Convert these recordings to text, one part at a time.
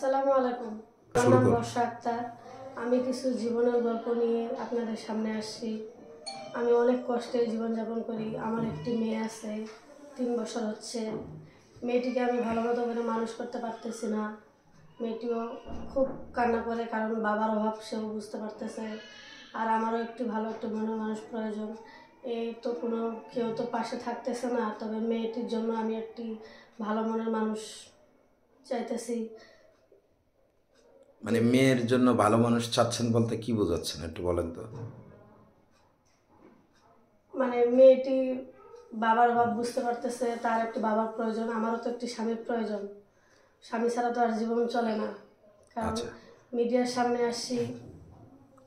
আসসালামু আলাইকুম। আমার নাম বর্ষা আক্তার। আমি কিছু জীবনের গল্প নিয়ে আপনাদের সামনে আসছি। আমি অনেক কষ্টে জীবনযাপন করি। আমার একটি মেয়ে আছে, 3 বছর হচ্ছে। মেয়েটিকে আমি ভালো মতো করে মানুষ করতে পারতেছি না। মেয়েটিও খুব কান্না করে, কারণ বাবার অভাব সেও বুঝতে পারতেছে। আর আমারও একটু ভালো একটা মনের মানুষ প্রয়োজন। এই তো কোনো কেউ তো পাশে থাকতেছে না, তবে মেয়েটির জন্য আমি একটি ভালো মনের মানুষ চাইতেছি। মানে মেয়ের জন্য ভালো মানুষ চাচ্ছেন বলতে কি বোঝাচ্ছেন একটু বলেন তো। মানে মেয়েটি বাবার অভাব বুঝতে পারতেছে, তার একটি বাবার প্রয়োজন, আমারও তো একটি স্বামীর প্রয়োজন। স্বামী ছাড়া তো আর জীবন চলে না। কারণ আচ্ছা, মিডিয়ার সামনে আসছি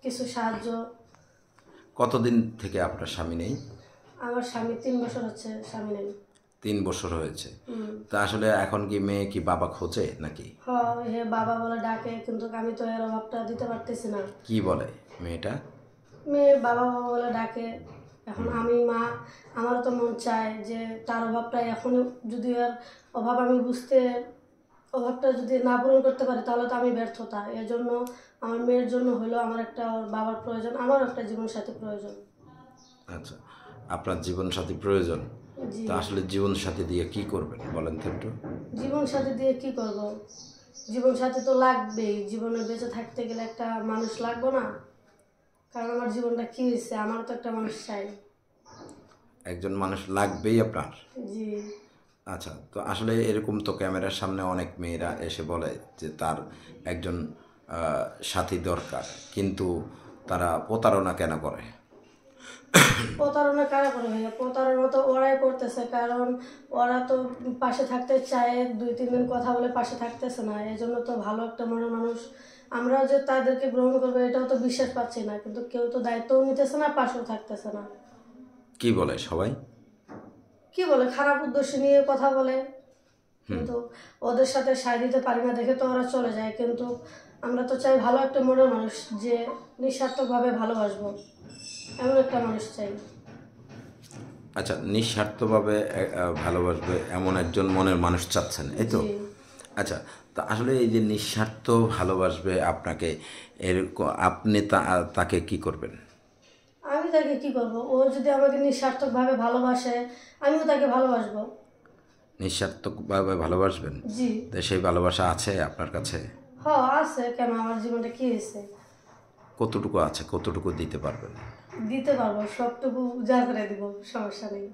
কিছু সাহায্য। কতদিন থেকে আপনার স্বামী নেই? আমার স্বামী 3 বছর হচ্ছে স্বামী নেই। 3 বছর হয়েছে। তা আসলে এখন কি মেয়ে কি বাবা খোঁজে নাকি? হে বাবা বলে ডাকে, কিন্তু আমি তো এর অভাবটা দিতে পারতেছি না। কি বলে মেয়েটা? মেয়ে বাবা বাবা বলে ডাকে। এখন আমি মা, আমারও তো মন চায় যে তার অভাবটা এখনো যদি আর অভাব আমি বুঝতে, অভাবটা যদি না পূরণ করতে পারি তাহলে তো আমি ব্যর্থতা। এর জন্য আমার মেয়ের জন্য হলো আমার একটা ওর বাবার প্রয়োজন, আমারও একটা জীবনসাথী প্রয়োজন। আচ্ছা, আপনার জীবনসাথী প্রয়োজন। জি। তা আসলে জীবনসাথী দিয়ে কি করবেন বলেন তো একটু। জীবনসাথী দিয়ে কি করব? জীবনসাথী তো লাগবেই, জীবনে বেঁচে থাকতে গেলে একটা মানুষ লাগবে না? কারণ আমার জীবনটা কি হয়েছে, আমারও তো একটা মানুষ চাই। একজন মানুষ লাগবেই আপনার। জি। আচ্ছা, তো আসলে এরকম তো ক্যামেরার সামনে অনেক মেয়েরা এসে বলে যে তার একজন সাথী দরকার, কিন্তু তারা প্রতারণা কেন করে? প্রতারণা কারা করে ভাইয়া? প্রতারণা তো ওরাই করতেছে, কারণ ওরা তো পাশে থাকতে চায়, 2-3 দিন কথা বলে পাশে থাকতেছে না। এই জন্য তো ভালো একটা মনের মানুষ আমরাও যে তাদেরকে গ্রহণ করবো এটাও তো বিশ্বাস পাচ্ছি না, কিন্তু কেউ তো দায়িত্বও নিতেছে না, পাশেও থাকতেছে না। কি বলে সবাই? কি বলে, খারাপ উদ্দেশ্য নিয়ে কথা বলে, কিন্তু ওদের সাথে সায় দিতে পারি না দেখে তো ওরা চলে যায়। কিন্তু আমরা তো চাই ভালো একটা মনের মানুষ, যে নিঃস্বার্থকভাবে ভালোবাসবো, এমন একটা মানুষ চাই। আচ্ছা, নিঃস্বার্থভাবে ভালোবাসবে এমন একজন মনের মানুষ চাচ্ছেন, এই তো? জি। আচ্ছা, তো আসলে এই যে নিঃস্বার্থ ভালোবাসবে আপনাকে, আপনি তাকে কি করবেন? আমি তাকে কি করব? ও যদি আমাকে নিঃস্বার্থকভাবে ভালোবাসে, আমিও তাকে ভালোবাসবো। নিঃস্বার্থভাবে ভালোবাসবেন? জি। তো সেই ভালোবাসা আছে আপনার কাছে? আছে, কেন? আমার জীবনটা কি হয়েছে? কতটুকু আছে, কতটুকু দিতে পারবেন? দিতে পারবো, সবটুকু উজাড় করে দিব, সমস্যা নেই।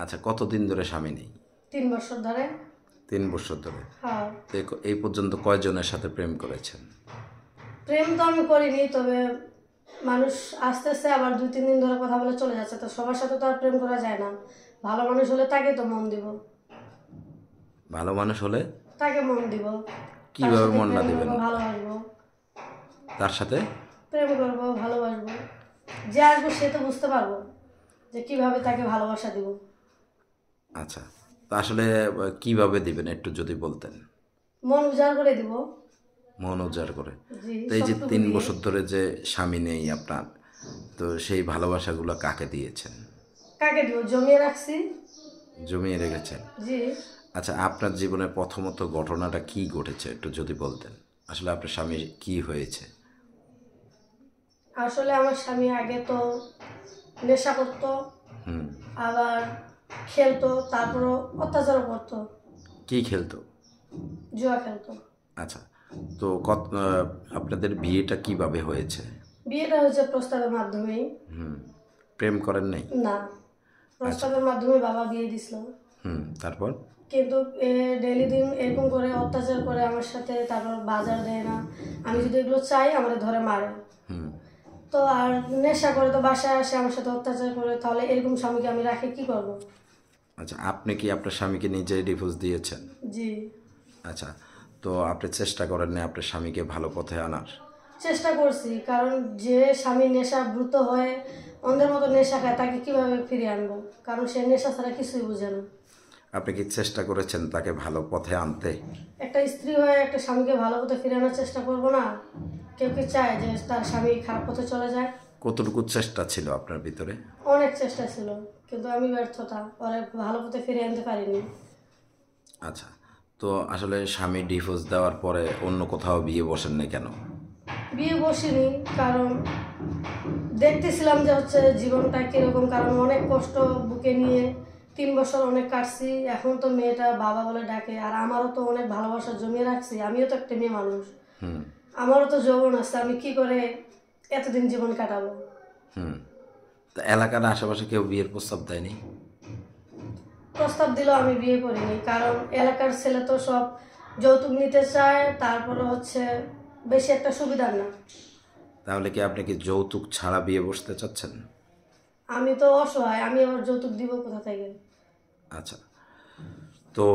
আচ্ছা, কতদিন ধরে স্বামী নেই? 3 বছর ধরে। 3 বছর ধরে। হ্যাঁ। তো এই পর্যন্ত কয়জনের সাথে প্রেম করেছেন? প্রেম তো আমি করিনি, তবে মানুষ আসতেছে, আবার 2-3 দিন ধরে কথা বলে চলে যাচ্ছে, তো সবার সাথে তো আর প্রেম করা যায় না। ভালো মানুষ হলে তাকে তো মন দিব। ভালো মানুষ হলে তাকে মন দিব। তার কিভাবে সাথে মন না প্রেম দিবেন? করবো, ভালোবাসবো। তার সাথে প্রেম করবো, ভালোবাসবো। যে আসবো সে তো বুঝতে পারবো যে কিভাবে তাকে ভালোবাসা দিব। আচ্ছা, তা আসলে কিভাবে দিবেন একটু যদি বলতেন। মন উজাড় করে দিব। মন উজাড় করে। জি। তো এই যে সবটুকু 3 বছর দিয়ে। ধরে যে স্বামী নেই আপনার, তো সেই ভালোবাসাগুলো কাকে দিয়েছেন? কাকে দিব? জমিয়ে রাখছি। জমিয়ে রেখেছেন? জি। আচ্ছা, আপনার জীবনে প্রথমত ঘটনাটা কি ঘটেছে একটু যদি বলতেন। আসলে আপনার স্বামী কি হয়েছে? আসলে আমার স্বামী আগে তো নেশা করতো, আবার খেলতো, তারপরও অত্যাচারও করতো। কি খেলতো? জুয়া খেলতো। আচ্ছা, তো আপনাদের বিয়েটা কিভাবে হয়েছে? বিয়েটা হয়েছে প্রস্তাবের মাধ্যমেই। প্রেম করেন নাই? না, আচ্ছা, প্রস্তাবের মাধ্যমে বাবা বিয়ে দিছিল। তারপর? কিন্তু ডেইলি দিন এরকম করে অত্যাচার করে আমার সাথে, তারপর বাজার দেয় না। আমি যদি এগুলো চাই আমাদের ধরে মারে। তো আর নেশা করে তো বাসায় আসে আমার সাথে অত্যাচার করে, তাহলে এরকম স্বামীকে আমি রাখি কি করব? আচ্ছা, আপনি কি আপনার স্বামীকে নিজেই ডিভোর্স দিয়েছেন? জি। আচ্ছা, তো আপনি চেষ্টা করেন না আপনার স্বামীকে ভালো পথে আনার? চেষ্টা করছি, কারণ যে স্বামী নেশাব্রত হয়ে অন্ধের মতো নেশা খায় তাকে কিভাবে ফিরিয়ে আনবো? কারণ সে নেশা ছাড়া কিছুই বুঝে না। আপনি কি চেষ্টা করেছেন তাকে ভালো পথে আনতে? একটা স্ত্রী হয়ে একটা স্বামীকে ভালো পথে ফিরিয়ে আনার চেষ্টা করবো না? কেউ কি চায় যে তার স্বামী খারাপ পথে চলে যায়? কতটুকু চেষ্টা ছিল আপনার ভিতরে? অনেক চেষ্টা ছিল, কিন্তু আমি ব্যর্থতা, ওরে ভালো পথে ফিরিয়ে আনতে পারিনি। আচ্ছা, তো আসলে স্বামী ডিভোর্স দেওয়ার পরে অন্য কোথাও বিয়ে বসেন না কেন? বিয়ে বসিনি, কারণ দেখতেছিলাম যে হচ্ছে জীবনটা কিরকম, কারণ অনেক কষ্ট বুকে নিয়ে 3 বছর অনেক কাটছি। এখন তো মেয়েটা বাবা বলে ডাকে, আর আমারও তো অনেক ভালোবাসা জমিয়ে রাখছি। আমিও তো একটা মেয়ে মানুষ, আমারও তো যৌবন আছে। আমি কি করে এতদিন জীবন কাটাবো? তা এলাকার আশেপাশে কেউ বিয়ের প্রস্তাব দেয়নি? প্রস্তাব দিলেও আমি বিয়ে করিনি, কারণ এলাকার ছেলে তো সব যৌতুক নিতে চায়, তারপরে হচ্ছে বেশি একটা সুবিধার না। তাহলে কি আপনি কি যৌতুক ছাড়া বিয়ে বসতে চাচ্ছেন? আমি তো অসহায়, আমি আমার যৌতুক দিব কোথা থেকে? আচ্ছা, তো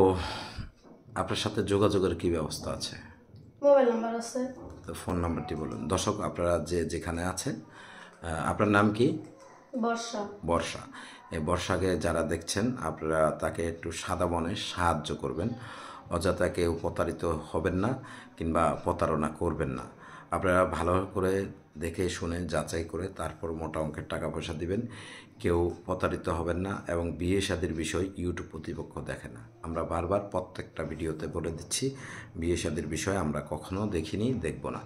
আপনার সাথে যোগাযোগের কি ব্যবস্থা আছে? মোবাইল নাম্বার আছে। তো ফোন নাম্বারটি বলুন। দর্শক, আপনারা যেখানে আছেন, আপনার নাম কি? বর্ষা। বর্ষা। এই বর্ষাকে যারা দেখছেন, আপনারা তাকে একটু সাদা মনে সাহায্য করবেন। অযথা কেউ প্রতারিত হবেন না কিংবা প্রতারণা করবেন না। আপনারা ভালো করে দেখে শুনে যাচাই করে তারপর মোটা অঙ্কের টাকা পয়সা দিবেন। কেউ প্রতারিত হবেন না। এবং বিয়ে শাদীর বিষয় ইউটিউব কর্তৃপক্ষ দেখে না। আমরা বারবার প্রত্যেকটা ভিডিওতে বলে দিচ্ছি, বিয়ে শাদীর বিষয় আমরা কখনো দেখিনি, দেখব না।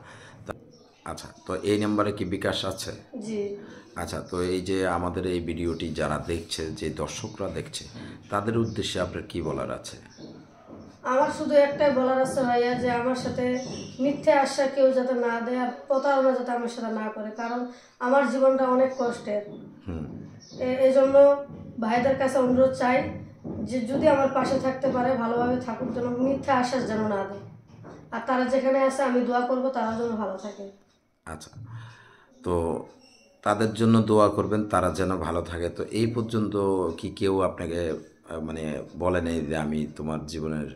আচ্ছা, তো এই নাম্বারে কি বিকাশ আছে? জি। আচ্ছা, তো এই যে আমাদের এই ভিডিওটি যারা দেখছে, যে দর্শকরা দেখছে, তাদের উদ্দেশ্যে আপনার কি বলার আছে? আমার শুধু একটাই বলার আছে ভাইয়া, যে আমার সাথে মিথ্যে আশা কেউ যাতে না দেয়, আর প্রতারণা যাতে আমার সাথে না করে, কারণ আমার জীবনটা অনেক কষ্টের। এই জন্য ভাইদের কাছে অনুরোধ চাই যে যদি আমার পাশে থাকতে পারে ভালোভাবে থাকুক, যেন মিথ্যে আশ্বাস যেন না দেয়। আর তারা যেখানে আছে আমি দোয়া করব তারা যেন ভালো থাকে। আচ্ছা, তো তাদের জন্য দোয়া করবেন, তারা যেন ভালো থাকে। তো এই পর্যন্ত কি কেউ আপনাকে মানে বলে নেই যে আমি তোমার জীবনের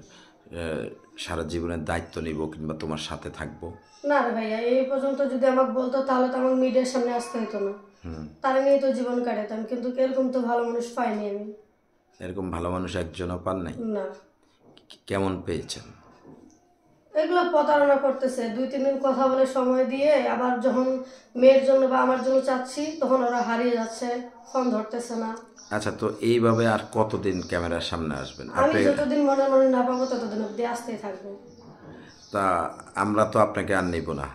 সারা জীবনের দায়িত্ব নিব কিংবা তোমার সাথে থাকবো? না রে ভাইয়া, এই পর্যন্ত যদি আমাকে বলতো তাহলে তো আমার মিডিয়ার সামনে আসতে হতো না। তারা নিয়ে তো জীবন কাটাতাম, কিন্তু এরকম তো ভালো মানুষ পাইনি আমি। এরকম ভালো মানুষ একজনও পান নাই? না। কেমন পেয়েছেন? এগুলো প্রতারণা করতেছে, 2-3 দিন কথা বলে সময় দিয়ে আবার যখন মেয়ের জন্য বা আমার জন্য চাচ্ছি তখন ওরা হারিয়ে যাচ্ছে, ফোন ধরতেছে না। আচ্ছা, তো এইভাবে আর কতদিন ক্যামেরার সামনে আসবেন আমি আপনি? যতদিন মনে মনে না পাবো ততদিন অব্দি আসতেই থাকবো। তা আমরা তো আপনাকে আর নিব না।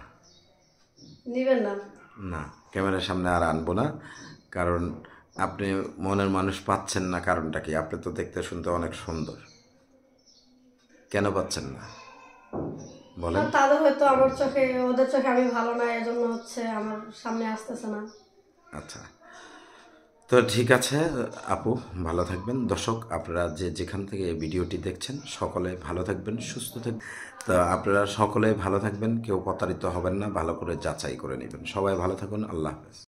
নিবেন না? না, ক্যামেরার সামনে আর আনবো না। কারণ আপনি মনের মানুষ পাচ্ছেন না, কারণটা কি? আপনি তো দেখতে শুনতে অনেক সুন্দর, কেন পাচ্ছেন না বলেন? তাদের হয়তো আমার চোখে, ওদের চোখে আমি ভালো না, এজন্য হচ্ছে আমার সামনে আসতেছে না। আচ্ছা, তো ঠিক আছে আপু, ভালো থাকবেন। দর্শক, আপনারা যেখান থেকে এই ভিডিওটি দেখছেন, সকলে ভালো থাকবেন, সুস্থ থাকবেন। তো আপনারা সকলে ভালো থাকবেন, কেউ প্রতারিত হবেন না, ভালো করে যাচাই করে নেবেন। সবাই ভালো থাকুন, আল্লাহ হাফেজ।